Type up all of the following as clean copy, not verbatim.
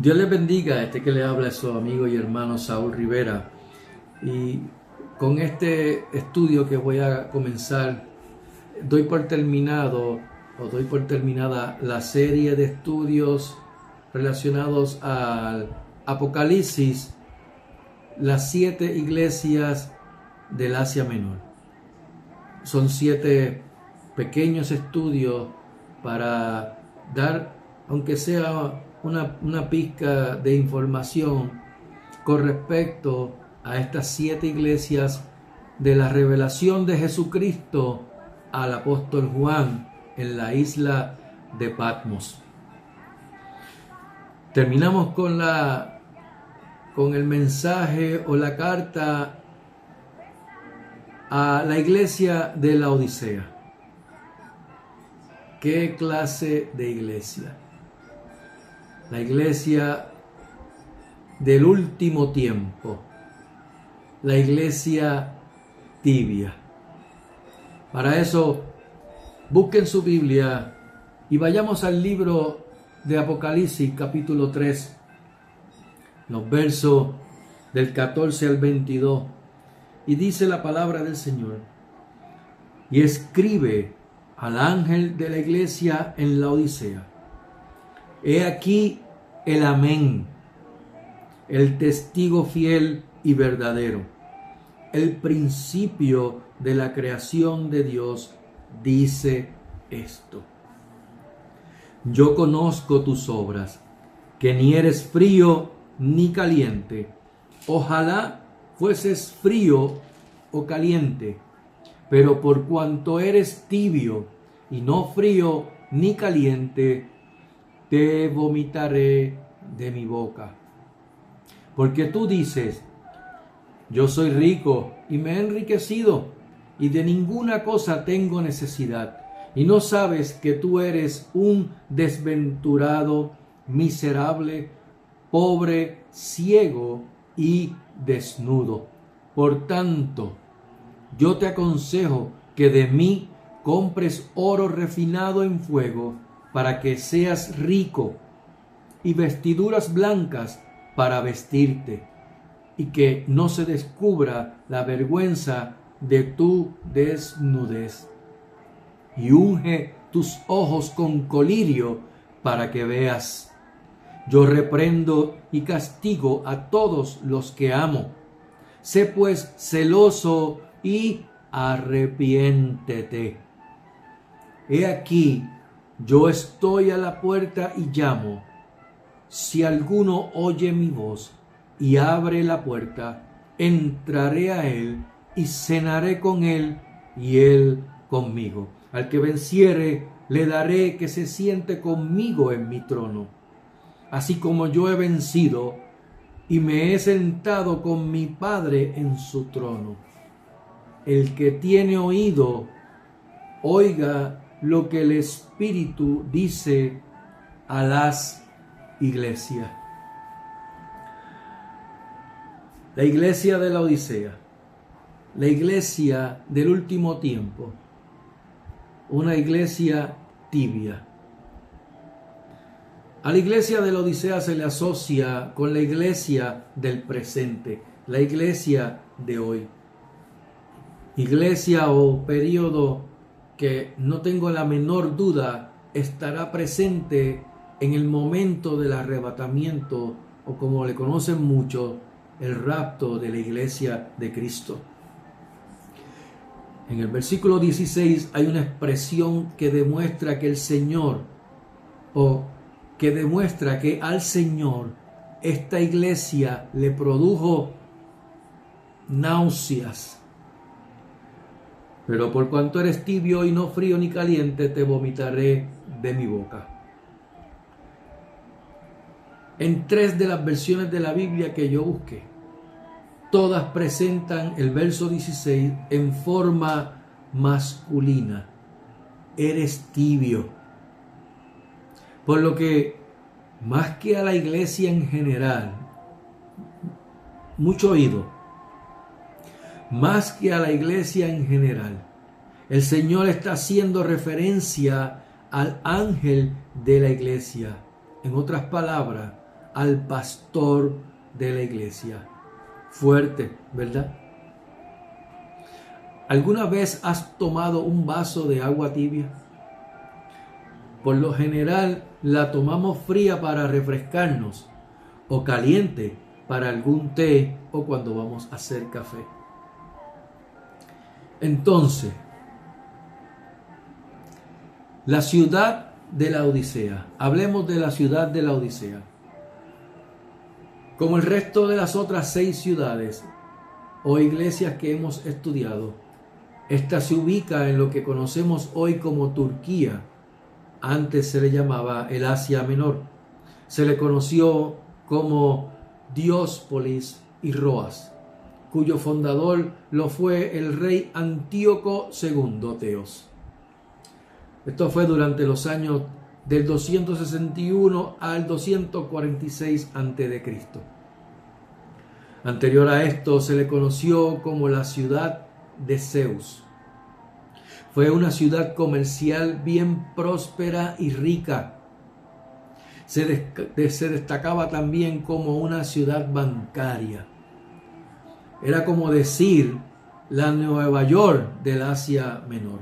Dios les bendiga. Que le habla es su amigo y hermano Saúl Rivera. Y con este estudio que voy a comenzar, doy por terminada la serie de estudios relacionados al Apocalipsis, las 7 iglesias del Asia Menor. Son 7 pequeños estudios para dar, aunque sea una pizca de información con respecto a estas 7 iglesias de la revelación de Jesucristo al apóstol Juan en la isla de Patmos. Terminamos con el mensaje o la carta a la iglesia de la Odisea. ¿Qué clase de iglesia? La iglesia del último tiempo, la iglesia tibia. Para eso, busquen su Biblia y vayamos al libro de Apocalipsis, capítulo 3, los versos del 14 al 22, y dice la palabra del Señor: y escribe al ángel de la iglesia en la Odisea: he aquí el Amén, el testigo fiel y verdadero, el principio de la creación de Dios, dice esto: yo conozco tus obras, que ni eres frío ni caliente. Ojalá fueses frío o caliente, pero por cuanto eres tibio y no frío ni caliente, te vomitaré de mi boca. Porque tú dices: yo soy rico y me he enriquecido, y de ninguna cosa tengo necesidad, y no sabes que tú eres un desventurado, miserable, pobre, ciego y desnudo. Por tanto, yo te aconsejo que de mí compres oro refinado en fuego, para que seas rico, y vestiduras blancas para vestirte, y que no se descubra la vergüenza de tu desnudez. Y unge tus ojos con colirio para que veas. Yo reprendo y castigo a todos los que amo. Sé pues celoso y arrepiéntete. He aquí, yo estoy a la puerta y llamo. Si alguno oye mi voz y abre la puerta, entraré a él y cenaré con él y él conmigo. Al que venciere, le daré que se siente conmigo en mi trono, así como yo he vencido y me he sentado con mi Padre en su trono. El que tiene oído, oiga lo que el Espíritu dice a las iglesias. La iglesia de la Odisea, la iglesia del último tiempo, una iglesia tibia. A la iglesia de la Odisea se le asocia con la iglesia del presente, la iglesia de hoy. Iglesia o periodo que no tengo la menor duda estará presente en el momento del arrebatamiento, o como le conocen muchos, el rapto de la iglesia de Cristo. En el versículo 16 hay una expresión que demuestra que el Señor, o que demuestra que al Señor esta iglesia le produjo náuseas. Pero por cuanto eres tibio y no frío ni caliente, te vomitaré de mi boca. En 3 de las versiones de la Biblia que yo busqué, todas presentan el verso 16 en forma masculina. Eres tibio. Por lo que, más que a la iglesia en general, mucho oído, más que a la iglesia en general, el Señor está haciendo referencia al ángel de la iglesia. En otras palabras, al pastor de la iglesia. Fuerte, ¿verdad? ¿Alguna vez has tomado un vaso de agua tibia? Por lo general la tomamos fría para refrescarnos o caliente para algún té o cuando vamos a hacer café. Entonces, la ciudad de la Odisea. Hablemos de la ciudad de la Odisea. Como el resto de las otras 6 ciudades o iglesias que hemos estudiado, esta se ubica en lo que conocemos hoy como Turquía. Antes se le llamaba el Asia Menor. Se le conoció como Diospolis y Roas, cuyo fundador lo fue el rey Antíoco II Teos. Esto fue durante los años del 261 al 246 a.C. Anterior a esto se le conoció como la ciudad de Zeus. Fue una ciudad comercial bien próspera y rica. Se destacaba también como una ciudad bancaria. Era como decir la Nueva York del Asia Menor.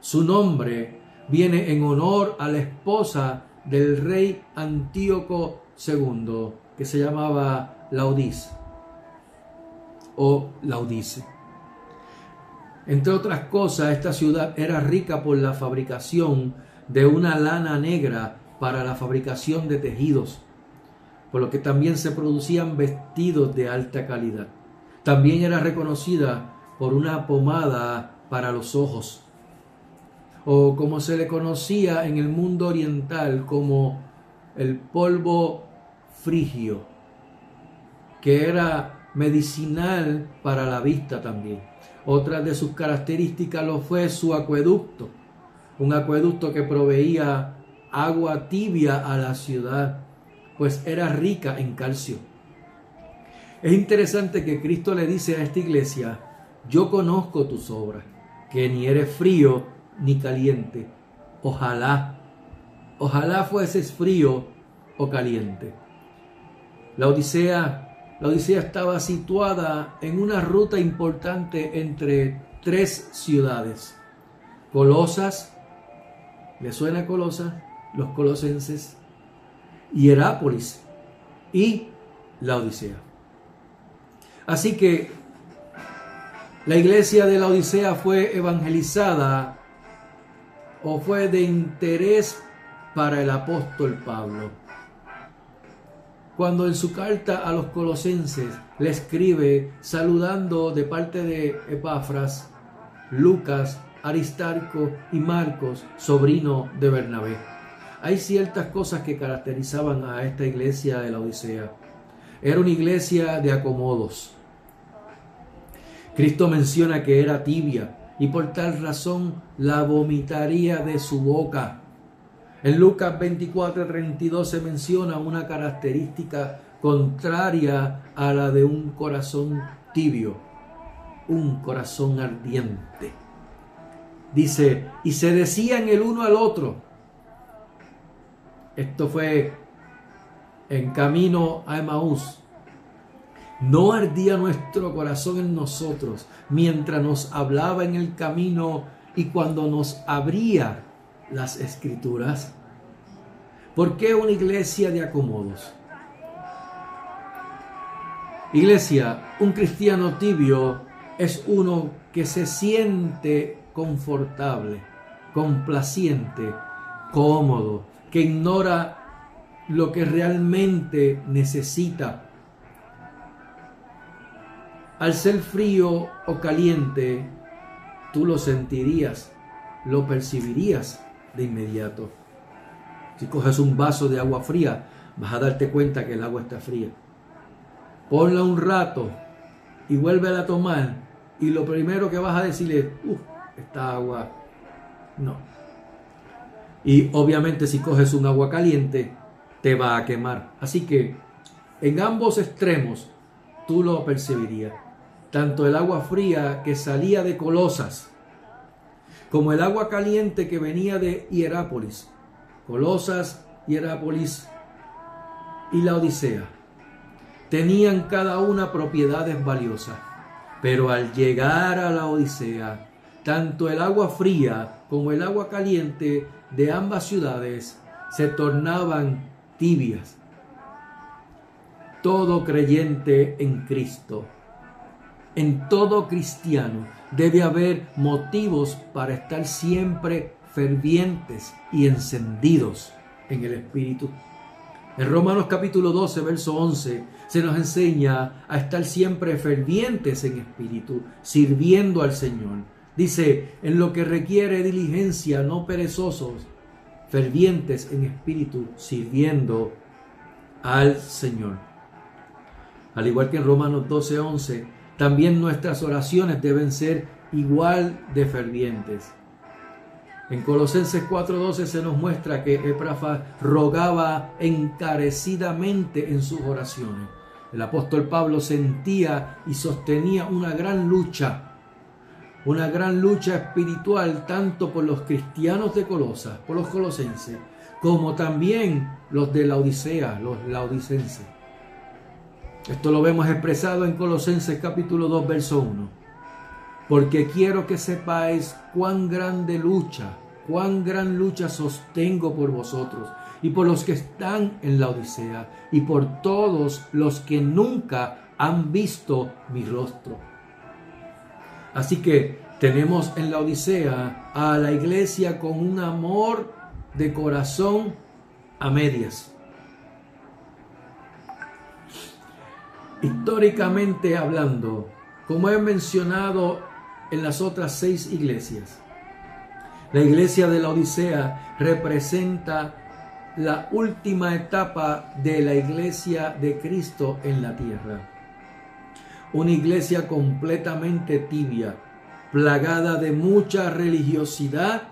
Su nombre viene en honor a la esposa del rey Antíoco II, que se llamaba Laodice o Laudice. Entre otras cosas, esta ciudad era rica por la fabricación de una lana negra para la fabricación de tejidos, por lo que también se producían vestidos de alta calidad. También era reconocida por una pomada para los ojos, o como se le conocía en el mundo oriental como el polvo frigio, que era medicinal para la vista también. Otra de sus características lo fue su acueducto, un acueducto que proveía agua tibia a la ciudad, pues era rica en calcio. Es interesante que Cristo le dice a esta iglesia: yo conozco tus obras, que ni eres frío ni caliente. Ojalá fueses frío o caliente. La Odisea estaba situada en una ruta importante entre 3 ciudades: Colosas, ¿le suena Colosas? Los colosenses, Hierápolis y la Odisea. Así que la iglesia de la Odisea fue evangelizada o fue de interés para el apóstol Pablo, cuando en su carta a los colosenses le escribe saludando de parte de Epafras, Lucas, Aristarco y Marcos, sobrino de Bernabé. Hay ciertas cosas que caracterizaban a esta iglesia de la Odisea. Era una iglesia de acomodos. Cristo menciona que era tibia y por tal razón la vomitaría de su boca. En Lucas 24:32 se menciona una característica contraria a la de un corazón tibio, un corazón ardiente. Dice, y se decían el uno al otro. Esto fue en camino a Emaús. ¿No ardía nuestro corazón en nosotros mientras nos hablaba en el camino y cuando nos abría las escrituras? ¿Por qué una iglesia de acomodos? Iglesia, un cristiano tibio es uno que se siente confortable, complaciente, cómodo, que ignora lo que realmente necesita. Al ser frío o caliente, tú lo sentirías, lo percibirías de inmediato. Si coges un vaso de agua fría, vas a darte cuenta que el agua está fría. Ponla un rato y vuélvela a tomar, y lo primero que vas a decir es, esta agua no. Y obviamente si coges un agua caliente, te va a quemar. Así que en ambos extremos tú lo percibirías. Tanto el agua fría que salía de Colosas, como el agua caliente que venía de Hierápolis. Colosas, Hierápolis, y Laodicea tenían cada una propiedades valiosas, pero al llegar a Laodicea, tanto el agua fría como el agua caliente de ambas ciudades se tornaban tibias. Todo creyente en Cristo, en todo cristiano, debe haber motivos para estar siempre fervientes y encendidos en el Espíritu. En Romanos capítulo 12, verso 11, se nos enseña a estar siempre fervientes en espíritu, sirviendo al Señor. Dice, en lo que requiere diligencia, no perezosos, fervientes en espíritu, sirviendo al Señor. Al igual que en Romanos 12, 11, también nuestras oraciones deben ser igual de fervientes. En Colosenses 4:12 se nos muestra que Epafras rogaba encarecidamente en sus oraciones. El apóstol Pablo sentía y sostenía una gran lucha espiritual tanto por los cristianos de Colosas, por los colosenses, como también los de Laodicea, los laodicenses. Esto lo vemos expresado en Colosenses capítulo 2, verso 1. Porque quiero que sepáis cuán gran lucha sostengo por vosotros y por los que están en la Odisea y por todos los que nunca han visto mi rostro. Así que tenemos en la Odisea a la iglesia con un amor de corazón a medias. Históricamente hablando, como he mencionado en las otras 6 iglesias, la iglesia de la Odisea representa la última etapa de la iglesia de Cristo en la tierra. Una iglesia completamente tibia, plagada de mucha religiosidad,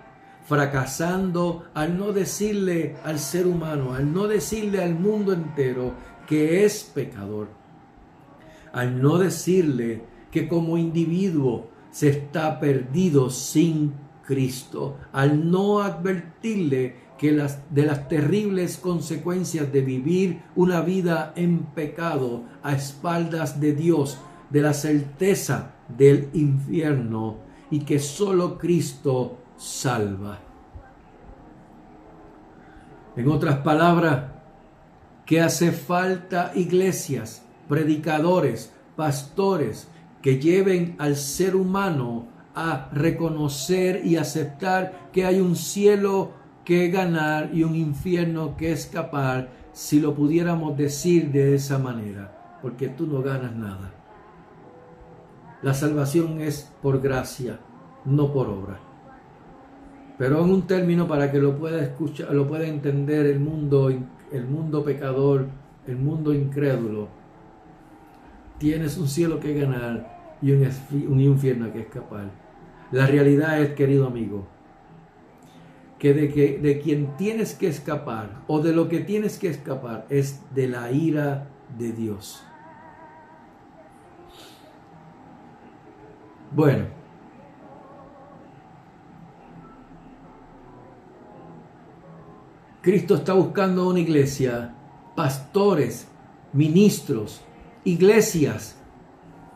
fracasando al no decirle al ser humano, al no decirle al mundo entero que es pecador, al no decirle que como individuo se está perdido sin Cristo, al no advertirle que de las terribles consecuencias de vivir una vida en pecado a espaldas de Dios, de la certeza del infierno y que solo Cristo salva. En otras palabras, que hace falta iglesias, predicadores, pastores que lleven al ser humano a reconocer y aceptar que hay un cielo que ganar y un infierno que escapar, si lo pudiéramos decir de esa manera, porque tú no ganas nada. La salvación es por gracia, no por obra. Pero en un término para que lo pueda escuchar, lo pueda entender el mundo pecador, el mundo incrédulo, tienes un cielo que ganar y un infierno que escapar. La realidad es, querido amigo, que de quien tienes que escapar o de lo que tienes que escapar es de la ira de Dios. Bueno, Cristo está buscando una iglesia, pastores, ministros, iglesias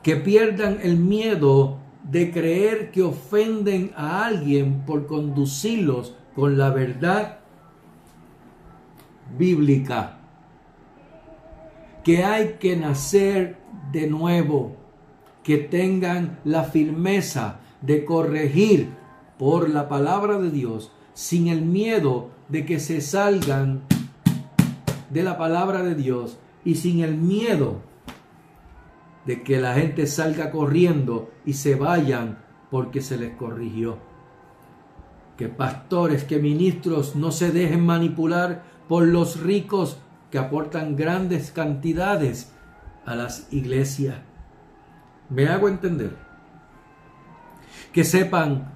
que pierdan el miedo de creer que ofenden a alguien por conducirlos con la verdad bíblica, que hay que nacer de nuevo, que tengan la firmeza de corregir por la palabra de Dios sin el miedo de que se salgan de la palabra de Dios y sin el miedo de que la gente salga corriendo y se vayan porque se les corrigió. Que pastores, que ministros no se dejen manipular por los ricos que aportan grandes cantidades a las iglesias. ¿Me hago entender? Que sepan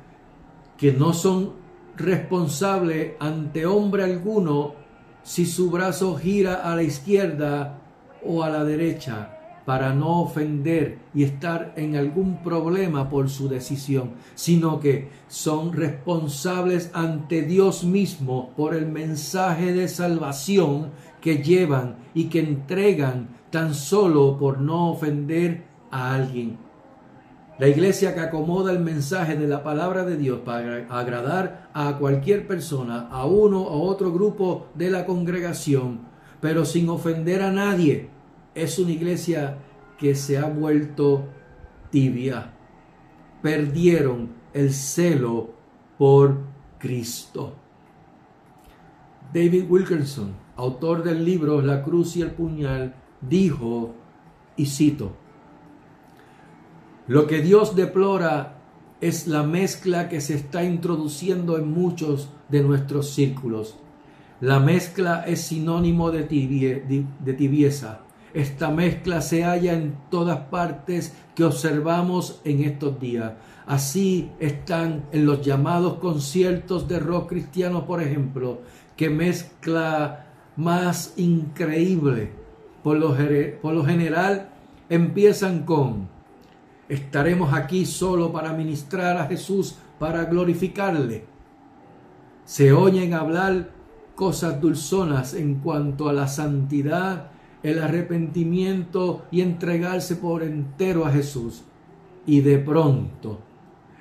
que no son responsables ante hombre alguno si su brazo gira a la izquierda o a la derecha, para no ofender y estar en algún problema por su decisión, sino que son responsables ante Dios mismo por el mensaje de salvación que llevan y que entregan tan solo por no ofender a alguien. La iglesia que acomoda el mensaje de la palabra de Dios para agradar a cualquier persona, a uno o otro grupo de la congregación, pero sin ofender a nadie, es una iglesia que se ha vuelto tibia. Perdieron el celo por Cristo. David Wilkerson, autor del libro La cruz y el puñal, dijo, y cito: lo que Dios deplora es la mezcla que se está introduciendo en muchos de nuestros círculos. La mezcla es sinónimo de tibieza. Esta mezcla se halla en todas partes que observamos en estos días. Así están en los llamados conciertos de rock cristiano, por ejemplo, que mezcla más increíble. Por lo general empiezan con: estaremos aquí solo para ministrar a Jesús, para glorificarle. Se oyen hablar cosas dulzonas en cuanto a la santidad, el arrepentimiento y entregarse por entero a Jesús. Y de pronto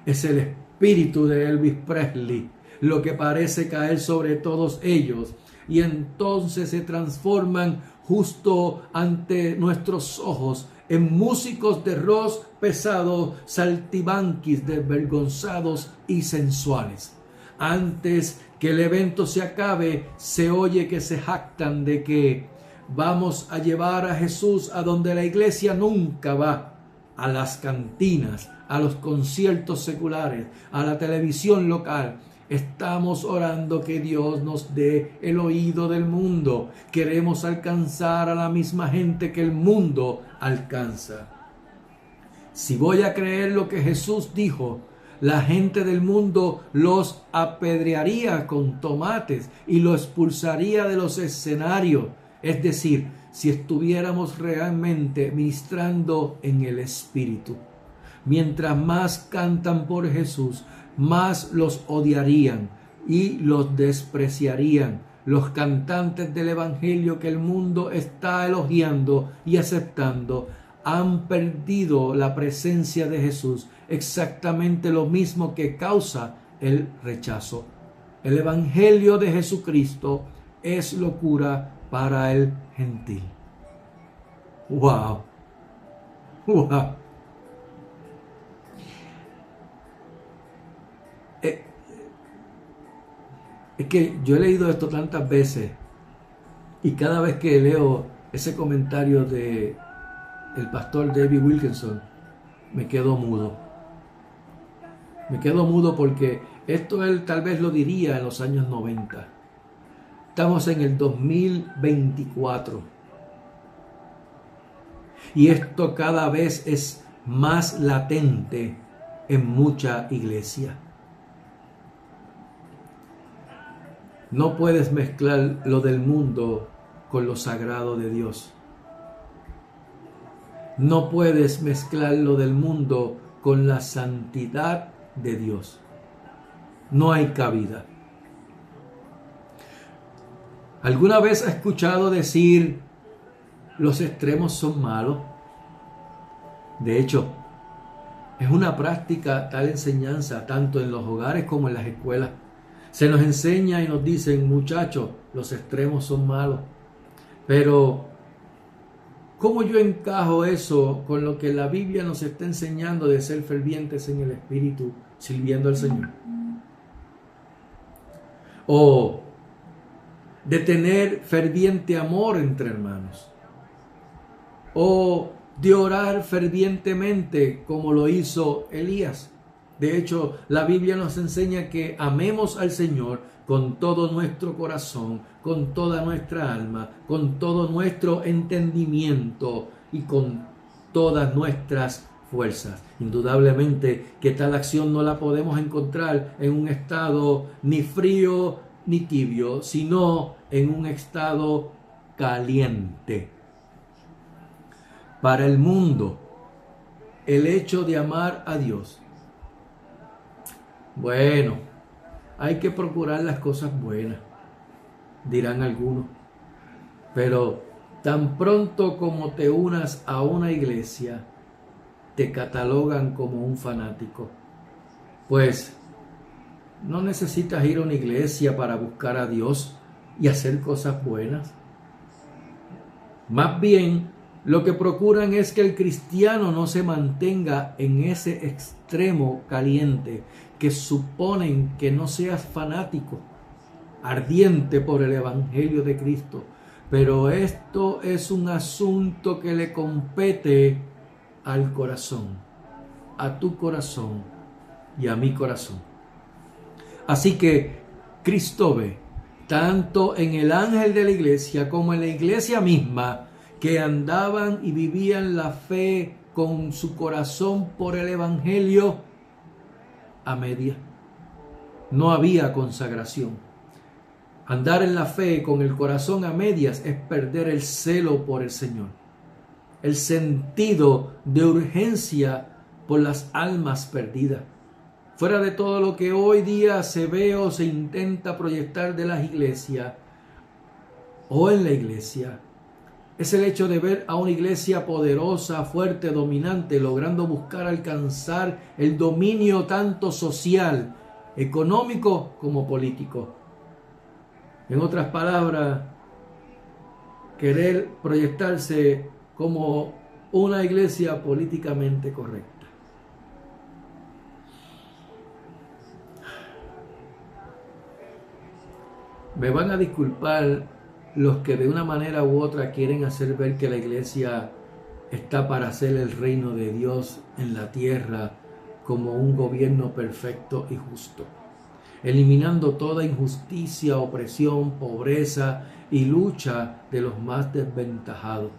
es el espíritu de Elvis Presley lo que parece caer sobre todos ellos, y entonces se transforman justo ante nuestros ojos en músicos de rock pesado, saltibanquis, desvergonzados y sensuales. Antes que el evento se acabe, se oye que se jactan de que vamos a llevar a Jesús a donde la iglesia nunca va: a las cantinas, a los conciertos seculares, a la televisión local. Estamos orando que Dios nos dé el oído del mundo. Queremos alcanzar a la misma gente que el mundo alcanza. Si voy a creer lo que Jesús dijo, la gente del mundo los apedrearía con tomates y los expulsaría de los escenarios. Es decir, si estuviéramos realmente ministrando en el Espíritu. Mientras más cantan por Jesús, más los odiarían y los despreciarían. Los cantantes del Evangelio que el mundo está elogiando y aceptando han perdido la presencia de Jesús, exactamente lo mismo que causa el rechazo. El Evangelio de Jesucristo es locura para el gentil. ¡Wow! ¡Wow! Es que yo he leído esto tantas veces, y cada vez que leo ese comentario de el pastor David Wilkerson, me quedo mudo. Me quedo mudo porque esto él tal vez lo diría en los años 90. Estamos en el 2024. Y esto cada vez es más latente en mucha iglesia. No puedes mezclar lo del mundo con lo sagrado de Dios. No puedes mezclar lo del mundo con la santidad de Dios. No hay cabida. ¿Alguna vez has escuchado decir los extremos son malos? De hecho, es una práctica tal enseñanza tanto en los hogares como en las escuelas. Se nos enseña y nos dicen: muchachos, los extremos son malos. Pero ¿cómo yo encajo eso con lo que la Biblia nos está enseñando de ser fervientes en el Espíritu, sirviendo al Señor? O de tener ferviente amor entre hermanos. O de orar fervientemente como lo hizo Elías. De hecho, la Biblia nos enseña que amemos al Señor con todo nuestro corazón, con toda nuestra alma, con todo nuestro entendimiento y con todas nuestras fuerzas. Indudablemente que tal acción no la podemos encontrar en un estado ni frío ni tibio, sino en un estado caliente. Para el mundo, el hecho de amar a Dios, bueno, hay que procurar las cosas buenas, dirán algunos. Pero tan pronto como te unas a una iglesia, te catalogan como un fanático. Pues no necesitas ir a una iglesia para buscar a Dios y hacer cosas buenas. Más bien, lo que procuran es que el cristiano no se mantenga en ese extremo caliente que suponen que no seas fanático, ardiente por el Evangelio de Cristo. Pero esto es un asunto que le compete al corazón, a tu corazón y a mi corazón. Así que Cristo ve, tanto en el ángel de la iglesia como en la iglesia misma, que andaban y vivían la fe con su corazón por el Evangelio a media. No había consagración. Andar en la fe con el corazón a medias es perder el celo por el Señor, el sentido de urgencia por las almas perdidas. Fuera de todo lo que hoy día se ve o se intenta proyectar de las iglesias o en la iglesia, es el hecho de ver a una iglesia poderosa, fuerte, dominante, logrando buscar alcanzar el dominio tanto social, económico como político. En otras palabras, querer proyectarse como una iglesia políticamente correcta. Me van a disculpar los que de una manera u otra quieren hacer ver que la iglesia está para hacer el reino de Dios en la tierra como un gobierno perfecto y justo, eliminando toda injusticia, opresión, pobreza y lucha de los más desventajados,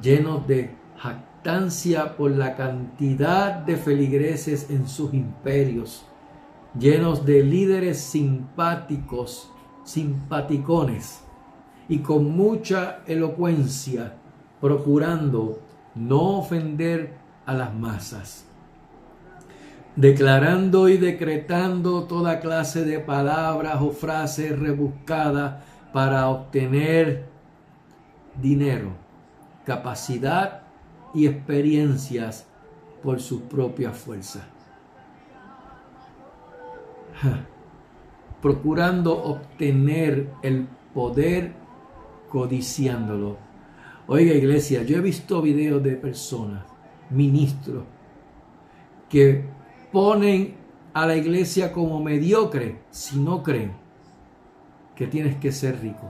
llenos de jactancia por la cantidad de feligreses en sus imperios, llenos de líderes simpáticos, simpaticones y con mucha elocuencia, procurando no ofender a las masas, declarando y decretando toda clase de palabras o frases rebuscadas para obtener dinero, capacidad y experiencias por sus propias fuerzas. Procurando obtener el poder, codiciándolo. Oiga, iglesia, yo he visto videos de personas, ministros, que ponen a la iglesia como mediocre si no creen que tienes que ser rico,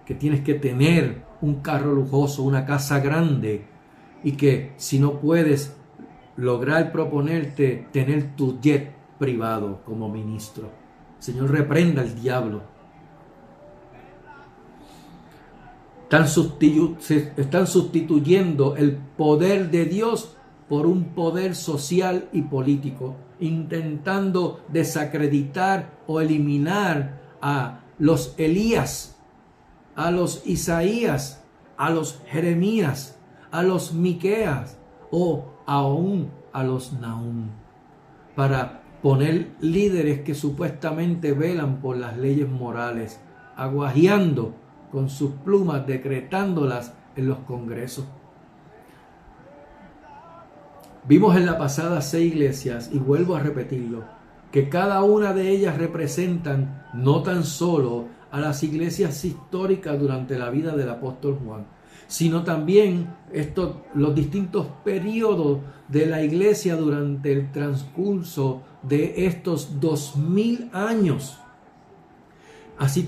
que tienes que tener un carro lujoso, una casa grande, y que si no puedes lograr proponerte tener tu jet privado como ministro. Señor, reprenda al diablo. Están sustituyendo el poder de Dios por un poder social y político, intentando desacreditar o eliminar a los Elías, a los Isaías, a los Jeremías, a los Miqueas o aún a los Nahum, para poner líderes que supuestamente velan por las leyes morales, aguajeando con sus plumas, decretándolas en los congresos. Vimos en la pasada 6 iglesias, y vuelvo a repetirlo, que cada una de ellas representan no tan solo a las iglesias históricas durante la vida del apóstol Juan, sino también los distintos periodos de la iglesia durante el transcurso de estos 2000 años. Así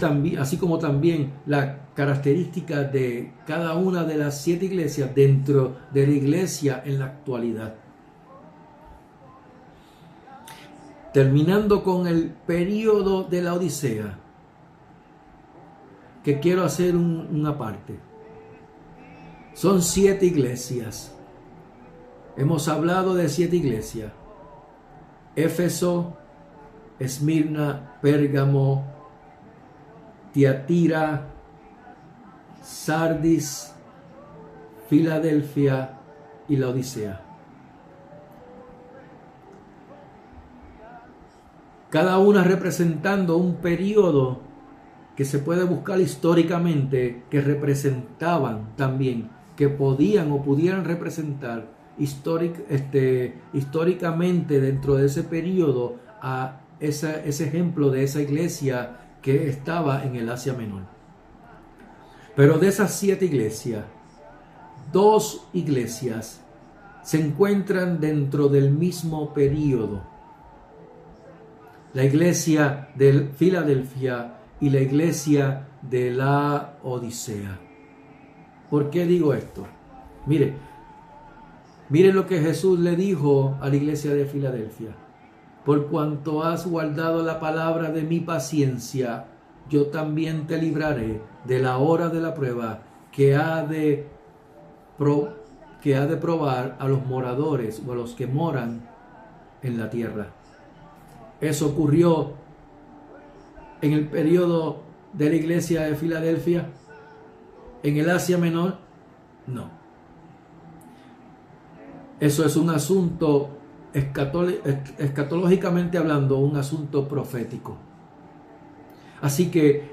como también la característica de cada una de las 7 iglesias dentro de la iglesia en la actualidad. Terminando con el periodo de la Odisea, que quiero hacer una parte. Son 7 iglesias. Hemos hablado de 7 iglesias: Éfeso, Esmirna, Pérgamo, Tiatira, Sardis, Filadelfia y la Odisea. Cada una representando un periodo que se puede buscar históricamente, que representaban también, que podían o pudieran representar históricamente dentro de ese periodo a ese ejemplo de esa iglesia que estaba en el Asia Menor. Pero de esas 7 iglesias, 2 iglesias se encuentran dentro del mismo periodo. La iglesia de Filadelfia y la iglesia de la Odisea. ¿Por qué digo esto? Mire lo que Jesús le dijo a la iglesia de Filadelfia. Por cuanto has guardado la palabra de mi paciencia, yo también te libraré de la hora de la prueba que ha de probar a los moradores o a los que moran en la tierra. Eso ocurrió en el periodo de la iglesia de Filadelfia, en el Asia Menor, no. Eso es un asunto escatológicamente hablando, un asunto profético. Así que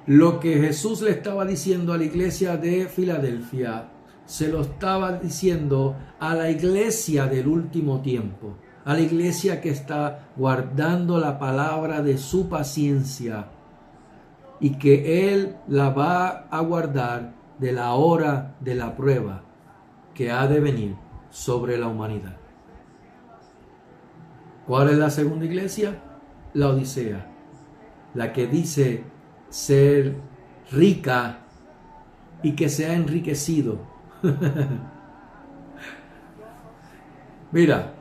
lo que Jesús le estaba diciendo a la iglesia de Filadelfia, se lo estaba diciendo a la iglesia del último tiempo, a la iglesia que está guardando la palabra de su paciencia y que Él la va a guardar de la hora de la prueba que ha de venir sobre la humanidad. ¿Cuál es la segunda iglesia? La Odisea, la que dice ser rica y que se ha enriquecido. Mira,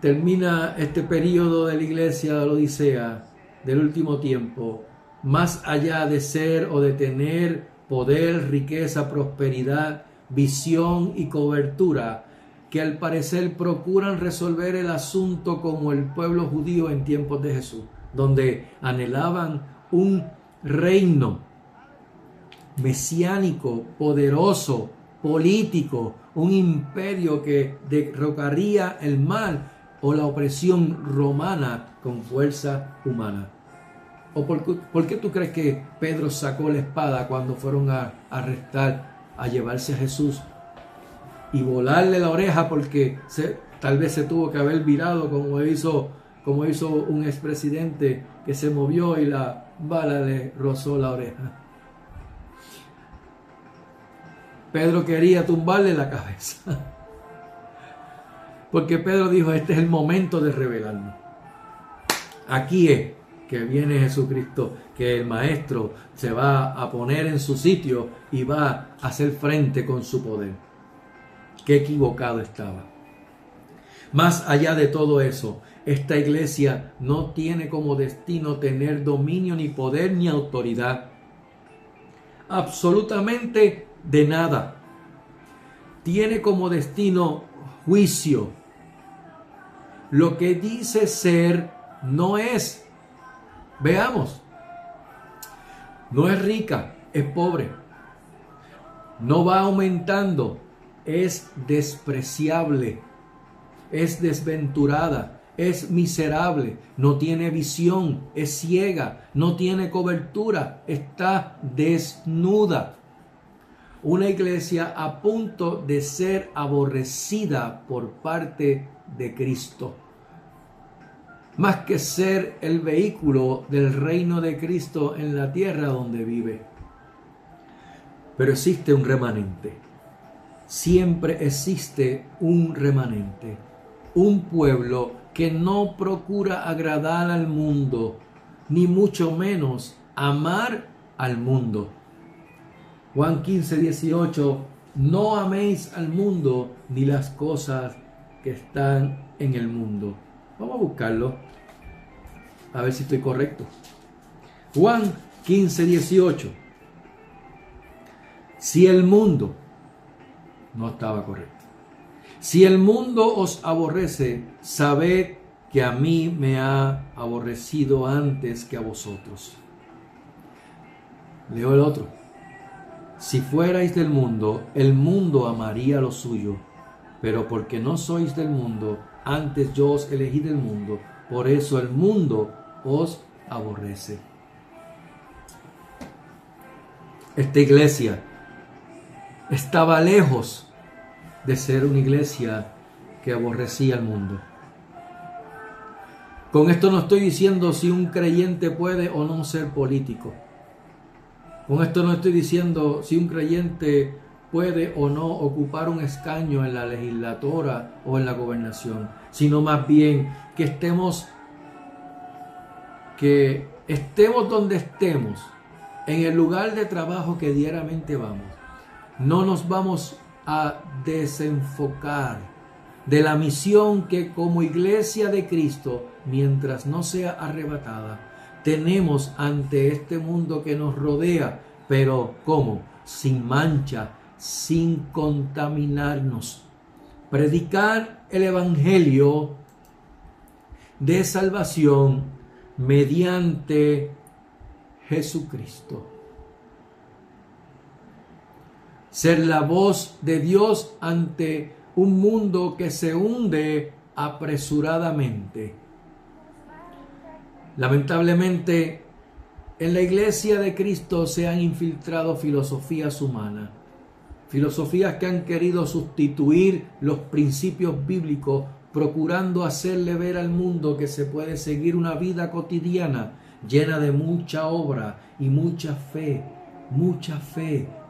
termina este periodo de la iglesia de la Odisea del último tiempo, más allá de ser o de tener poder, riqueza, prosperidad, visión y cobertura, que al parecer procuran resolver el asunto como el pueblo judío en tiempos de Jesús, donde anhelaban un reino mesiánico, poderoso, político, un imperio que derrocaría el mal o la opresión romana con fuerza humana. ¿O por qué tú crees que Pedro sacó la espada cuando fueron a arrestar, a llevarse a Jesús y volarle la oreja, porque tal vez se tuvo que haber virado como hizo un expresidente que se movió y la bala le rozó la oreja? Pedro quería tumbarle la cabeza, porque Pedro dijo: este es el momento de revelarnos. Aquí es que viene Jesucristo, que el Maestro se va a poner en su sitio y va a hacer frente con su poder. Qué equivocado estaba. Más allá de todo eso, esta iglesia no tiene como destino tener dominio, ni poder, ni autoridad. Absolutamente de nada. Tiene como destino juicio. Lo que dice ser no es. Veamos. No es rica, es pobre. No va aumentando, es despreciable, es desventurada, es miserable, no tiene visión, es ciega, no tiene cobertura, está desnuda. Una iglesia a punto de ser aborrecida por parte de Cristo. Más que ser el vehículo del reino de Cristo en la tierra donde vive. Pero existe un remanente. Siempre existe un remanente. Un pueblo que no procura agradar al mundo, ni mucho menos amar al mundo. Juan 15:18, no améis al mundo ni las cosas que están en el mundo. Vamos a buscarlo, a ver si estoy correcto. Juan 15:18. Si el mundo, no estaba correcto. Si el mundo os aborrece, sabed que a mí me ha aborrecido antes que a vosotros. Leo el otro. Si fuerais del mundo, el mundo amaría lo suyo, pero porque no sois del mundo, antes yo os elegí del mundo, por eso el mundo os aborrece. Esta iglesia estaba lejos de ser una iglesia que aborrecía al mundo. Con esto no estoy diciendo si un creyente puede o no ser político. Con esto no estoy diciendo si un creyente puede o no ocupar un escaño en la legislatura o en la gobernación, sino más bien que estemos donde estemos, en el lugar de trabajo que diariamente vamos. No nos vamos a desenfocar de la misión que como iglesia de Cristo, mientras no sea arrebatada, tenemos ante este mundo que nos rodea, pero ¿cómo? Sin mancha, sin contaminarnos. Predicar el evangelio de salvación mediante Jesucristo. Ser la voz de Dios ante un mundo que se hunde apresuradamente. Lamentablemente, en la iglesia de Cristo se han infiltrado filosofías humanas, filosofías que han querido sustituir los principios bíblicos, procurando hacerle ver al mundo que se puede seguir una vida cotidiana llena de mucha obra y mucha fe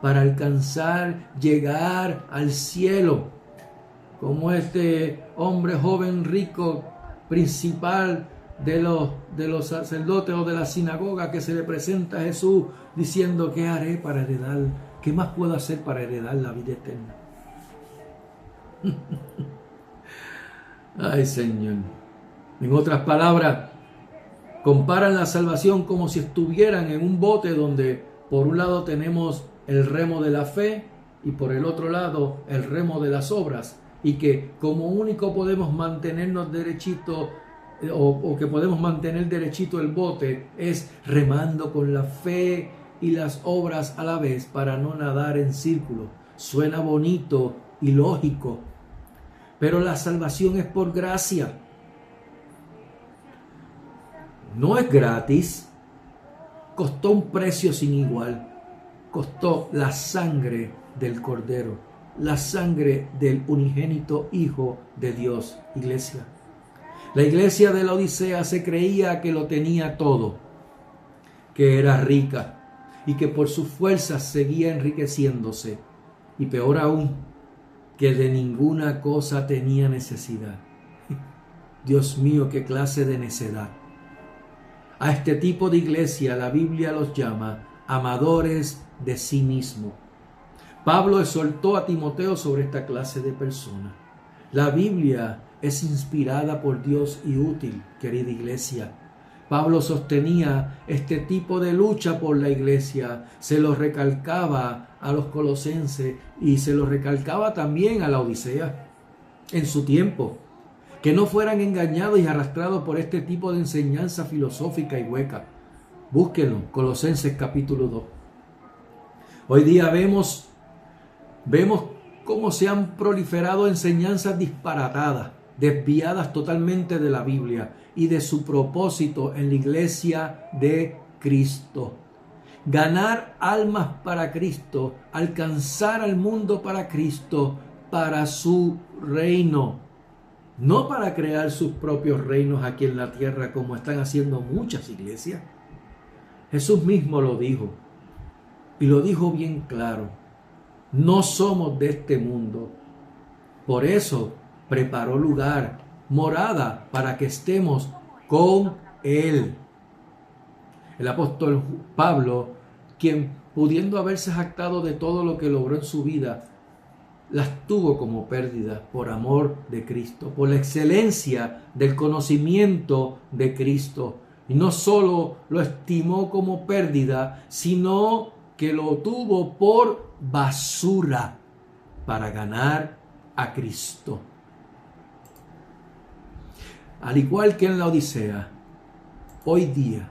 para alcanzar, llegar al cielo. Como este hombre joven rico, principal de los sacerdotes o de la sinagoga, que se le presenta a Jesús diciendo: ¿qué haré para heredar? ¿Qué más puedo hacer para heredar la vida eterna? Ay, Señor. En otras palabras, comparan la salvación como si estuvieran en un bote donde por un lado tenemos el remo de la fe y por el otro lado el remo de las obras, y que como único podemos mantenernos derechito o que podemos mantener derechito el bote es remando con la fe y las obras a la vez para no nadar en círculo. Suena bonito y lógico, pero la salvación es por gracia. No es gratis, costó un precio sin igual, costó la sangre del Cordero, la sangre del unigénito Hijo de Dios. Iglesia, la iglesia de la Odisea se creía que lo tenía todo, que era rica y que por sus fuerzas seguía enriqueciéndose, y peor aún, que de ninguna cosa tenía necesidad. Dios mío, qué clase de necedad. A este tipo de iglesia la Biblia los llama amadores de sí mismo. Pablo exhortó a Timoteo sobre esta clase de personas. La Biblia es inspirada por Dios y útil, querida iglesia. Pablo sostenía este tipo de lucha por la iglesia, se lo recalcaba a los colosenses y se lo recalcaba también a la Odisea en su tiempo. Que no fueran engañados y arrastrados por este tipo de enseñanza filosófica y hueca. Búsquenlo, Colosenses capítulo 2. Hoy día vemos cómo se han proliferado enseñanzas disparatadas, desviadas totalmente de la Biblia y de su propósito en la iglesia de Cristo. Ganar almas para Cristo, alcanzar al mundo para Cristo, para su reino. No para crear sus propios reinos aquí en la tierra como están haciendo muchas iglesias. Jesús mismo lo dijo, y lo dijo bien claro: no somos de este mundo. Por eso preparó lugar, morada, para que estemos con Él. El apóstol Pablo, quien pudiendo haberse jactado de todo lo que logró en su vida, las tuvo como pérdida por amor de Cristo, por la excelencia del conocimiento de Cristo. Y no solo lo estimó como pérdida, sino que lo tuvo por basura para ganar a Cristo. Al igual que en la Odisea, hoy día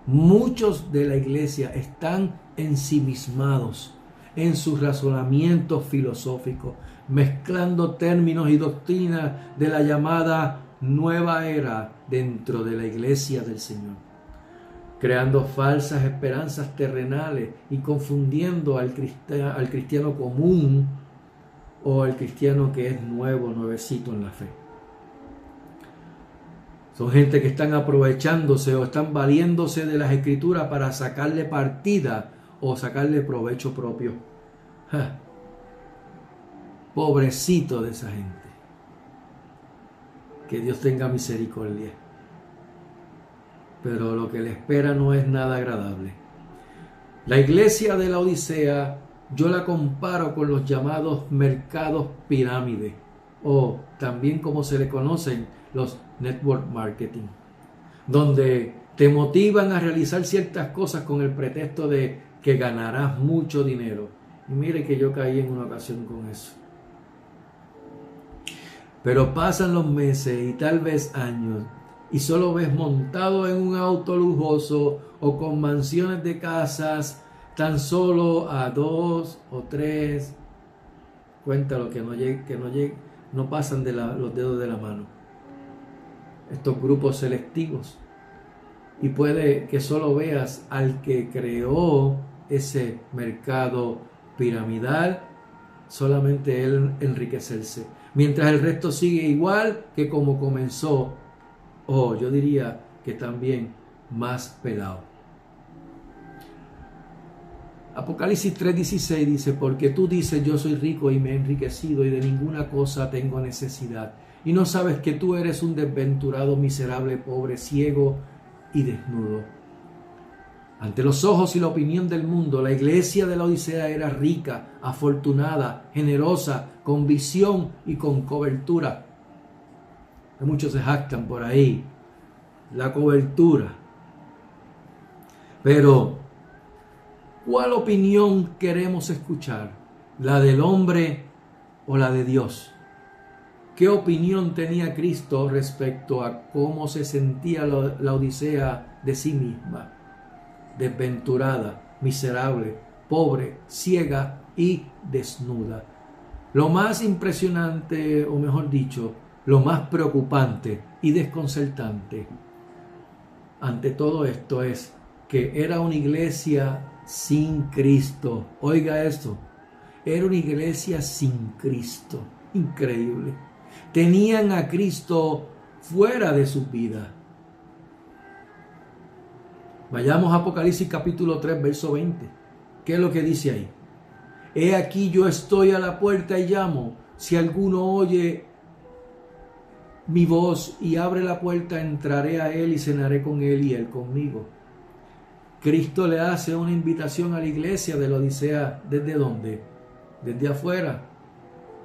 muchos de la iglesia están ensimismados en sus razonamientos filosóficos, mezclando términos y doctrinas de la llamada nueva era dentro de la iglesia del Señor. creando falsas esperanzas terrenales y confundiendo al cristiano común o al cristiano que es nuevecito en la fe. Son gente que están aprovechándose o están valiéndose de las escrituras para sacarle partida o sacarle provecho propio. Pobrecito de esa gente. Que Dios tenga misericordia. Pero lo que le espera no es nada agradable. La iglesia de la Odisea yo la comparo con los llamados mercados pirámide, o también como se le conocen los network marketing, donde te motivan a realizar ciertas cosas con el pretexto de que ganarás mucho dinero. Y mire que yo caí en una ocasión con eso. Pero pasan los meses y tal vez años y solo ves montado en un auto lujoso o con mansiones de casas tan solo a 2 o 3, cuéntalo, que no pasan de los dedos de la mano. Estos grupos selectivos. Y puede que solo veas al que creó ese mercado piramidal, solamente él enriquecerse, mientras el resto sigue igual que como comenzó, o yo diría que también más pelado. Apocalipsis 3:16 dice: porque tú dices, yo soy rico y me he enriquecido y de ninguna cosa tengo necesidad, y no sabes que tú eres un desventurado, miserable, pobre, ciego y desnudo. Ante los ojos y la opinión del mundo, la iglesia de la Odisea era rica, afortunada, generosa, con visión y con cobertura. Muchos se jactan por ahí, la cobertura. Pero, ¿cuál opinión queremos escuchar? ¿La del hombre o la de Dios? ¿Qué opinión tenía Cristo respecto a cómo se sentía la Odisea de sí misma? Desventurada, miserable, pobre, ciega y desnuda. Lo más impresionante, o mejor dicho, lo más preocupante y desconcertante ante todo esto es que era una iglesia sin Cristo. Oiga esto, era una iglesia sin Cristo. Increíble. Tenían a Cristo fuera de sus vidas. Vayamos a Apocalipsis capítulo 3, verso 20. ¿Qué es lo que dice ahí? He aquí yo estoy a la puerta y llamo. Si alguno oye mi voz y abre la puerta, entraré a él y cenaré con él y él conmigo. Cristo le hace una invitación a la iglesia de la Odisea. ¿Desde dónde? Desde afuera.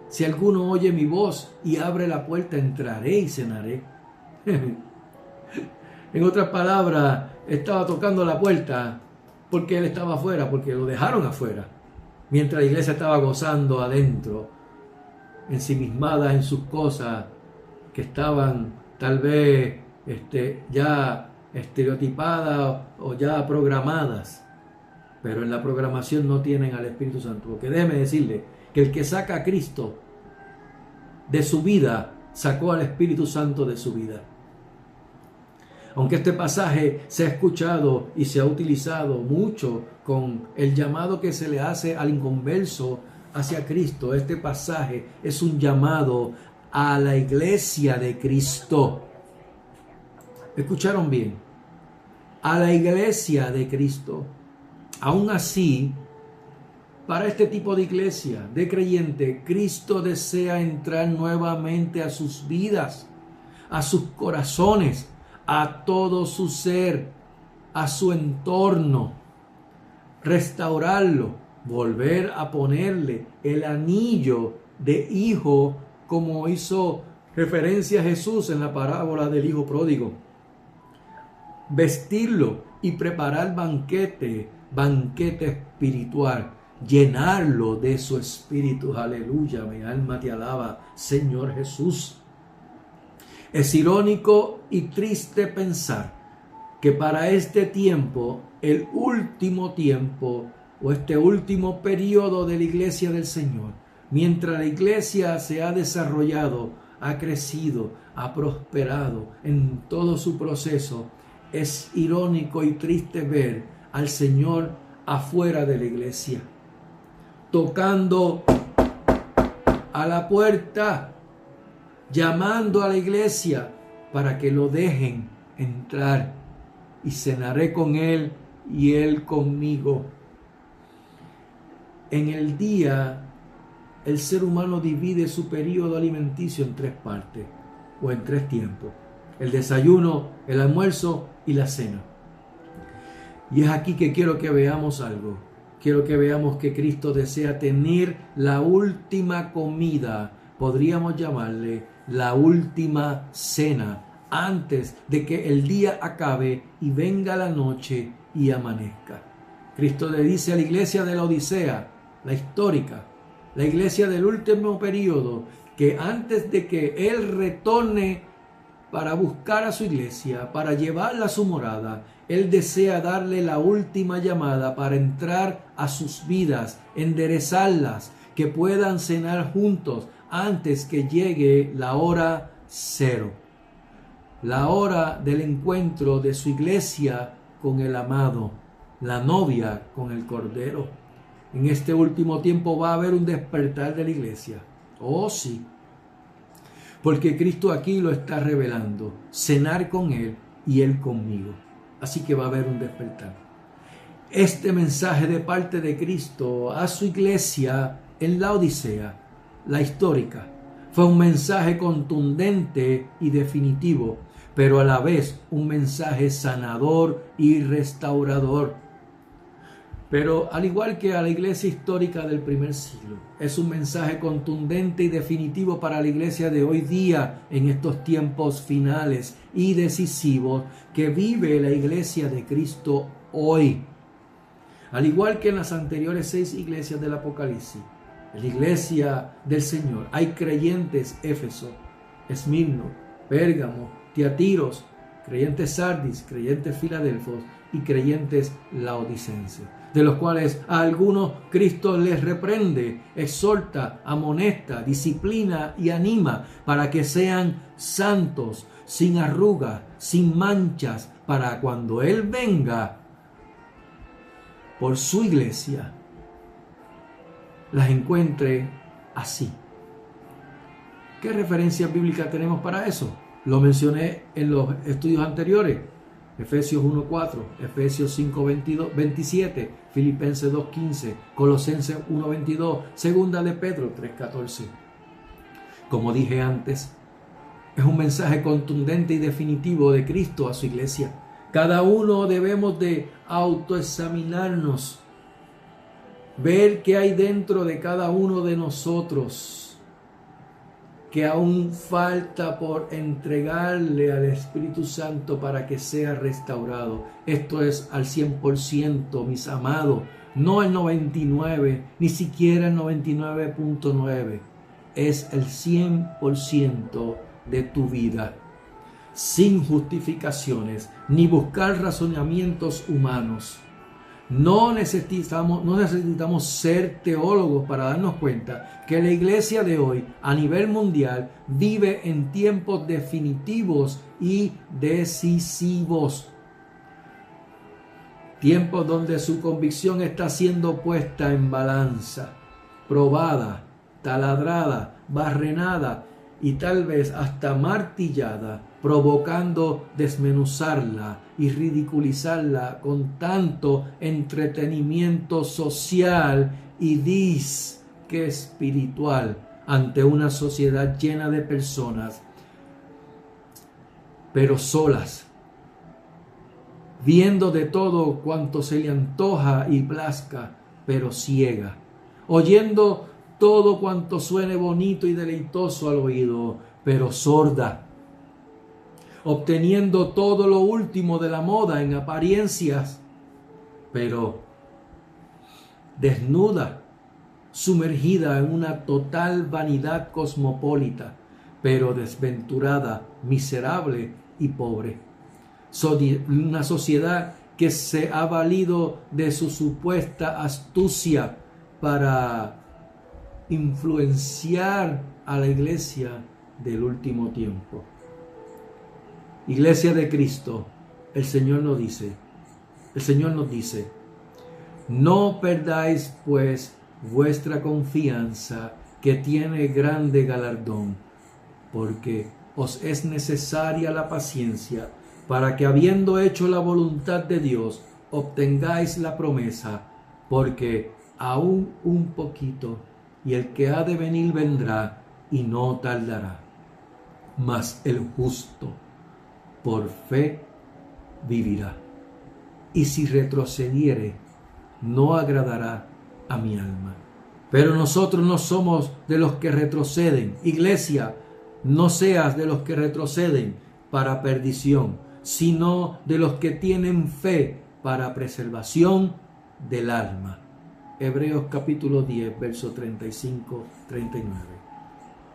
Si alguno oye mi voz y abre la puerta, entraré y cenaré. En otras palabras, estaba tocando la puerta porque él estaba afuera, porque lo dejaron afuera, mientras la iglesia estaba gozando adentro, ensimismada en sus cosas que estaban tal vez ya estereotipadas o ya programadas, pero en la programación no tienen al Espíritu Santo. Porque déjeme decirle que el que saca a Cristo de su vida, sacó al Espíritu Santo de su vida. Aunque este pasaje se ha escuchado y se ha utilizado mucho con el llamado que se le hace al inconverso hacia Cristo, este pasaje es un llamado a la iglesia de Cristo. ¿Escucharon bien? A la iglesia de Cristo. Aún así, para este tipo de iglesia, de creyente, Cristo desea entrar nuevamente a sus vidas, a sus corazones, a todo su ser, a su entorno, restaurarlo, volver a ponerle el anillo de hijo, como hizo referencia a Jesús en la parábola del hijo pródigo. Vestirlo y preparar banquete espiritual, llenarlo de su espíritu. Aleluya, mi alma te alaba, Señor Jesús. Es irónico y triste pensar que para este tiempo, el último tiempo o este último periodo de la iglesia del Señor, mientras la iglesia se ha desarrollado, ha crecido, ha prosperado en todo su proceso, Es irónico y triste ver al Señor afuera de la iglesia, tocando a la puerta, llamando a la iglesia para que lo dejen entrar, y cenaré con Él y Él conmigo. En el día, el ser humano divide su periodo alimenticio en 3 partes, o en 3 tiempos: el desayuno, el almuerzo y la cena. Y es aquí que quiero que veamos algo. Quiero que veamos que Cristo desea tener la última comida, podríamos llamarle la última cena, antes de que el día acabe y venga la noche y amanezca. Cristo le dice a la iglesia de la Odisea, la histórica, la iglesia del último periodo, que antes de que Él retorne para buscar a su iglesia, para llevarla a su morada, Él desea darle la última llamada para entrar a sus vidas, enderezarlas, que puedan cenar juntos antes que llegue la hora cero, la hora del encuentro de su iglesia con el amado, la novia con el Cordero. En este último tiempo va a haber un despertar de la iglesia. Oh, sí. Porque Cristo aquí lo está revelando. Cenar con Él y Él conmigo. Así que va a haber un despertar. Este mensaje de parte de Cristo a su iglesia en la Odisea, la histórica, fue un mensaje contundente y definitivo, pero a la vez un mensaje sanador y restaurador. Pero al igual que a la iglesia histórica del primer siglo, es un mensaje contundente y definitivo para la iglesia de hoy día, en estos tiempos finales y decisivos que vive la iglesia de Cristo hoy. Al igual que en las anteriores 6 iglesias del Apocalipsis, en la iglesia del Señor hay creyentes Éfeso, Esmirno, Pérgamo, Tiatiros, creyentes Sardis, creyentes Filadelfos y creyentes laodicenses, de los cuales a algunos Cristo les reprende, exhorta, amonesta, disciplina y anima para que sean santos, sin arrugas, sin manchas, para cuando Él venga por su iglesia, las encuentre así. ¿Qué referencia bíblica tenemos para eso? Lo mencioné en los estudios anteriores. Efesios 1:4, Efesios 5:27, Filipenses 2:15, Colosenses 1:22, Segunda de Pedro 3:14. Como dije antes, es un mensaje contundente y definitivo de Cristo a su iglesia. Cada uno debemos de autoexaminarnos, ver qué hay dentro de cada uno de nosotros, que aún falta por entregarle al Espíritu Santo para que sea restaurado. Esto es al 100%, mis amados, no el 99, ni siquiera el 99.9. Es el 100% de tu vida, sin justificaciones, ni buscar razonamientos humanos. No necesitamos ser teólogos para darnos cuenta que la iglesia de hoy a nivel mundial vive en tiempos definitivos y decisivos. Tiempos donde su convicción está siendo puesta en balanza, probada, taladrada, barrenada y tal vez hasta martillada, provocando desmenuzarla y ridiculizarla con tanto entretenimiento social y disque espiritual ante una sociedad llena de personas, pero solas, viendo de todo cuanto se le antoja y plazca, pero ciega, oyendo todo cuanto suene bonito y deleitoso al oído, pero sorda, obteniendo todo lo último de la moda en apariencias, pero desnuda, sumergida en una total vanidad cosmopolita, pero desventurada, miserable y pobre. Una sociedad que se ha valido de su supuesta astucia para influenciar a la iglesia del último tiempo. Iglesia de Cristo, el Señor nos dice, no perdáis pues vuestra confianza, que tiene grande galardón, porque os es necesaria la paciencia, para que habiendo hecho la voluntad de Dios, obtengáis la promesa, porque aún un poquito, y el que ha de venir vendrá, y no tardará. Mas el justo por fe vivirá. Y si retrocediere, no agradará a mi alma. Pero nosotros no somos de los que retroceden. Iglesia, no seas de los que retroceden para perdición, sino de los que tienen fe para preservación del alma. Hebreos capítulo 10, verso 35-39.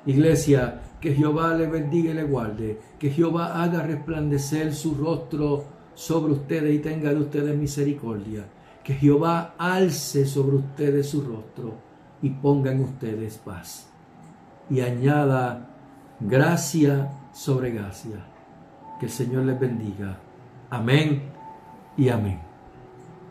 Iglesia, que Jehová le bendiga y le guarde, que Jehová haga resplandecer su rostro sobre ustedes y tenga de ustedes misericordia, que Jehová alce sobre ustedes su rostro y ponga en ustedes paz, y añada gracia sobre gracia. Que el Señor les bendiga. Amén y amén.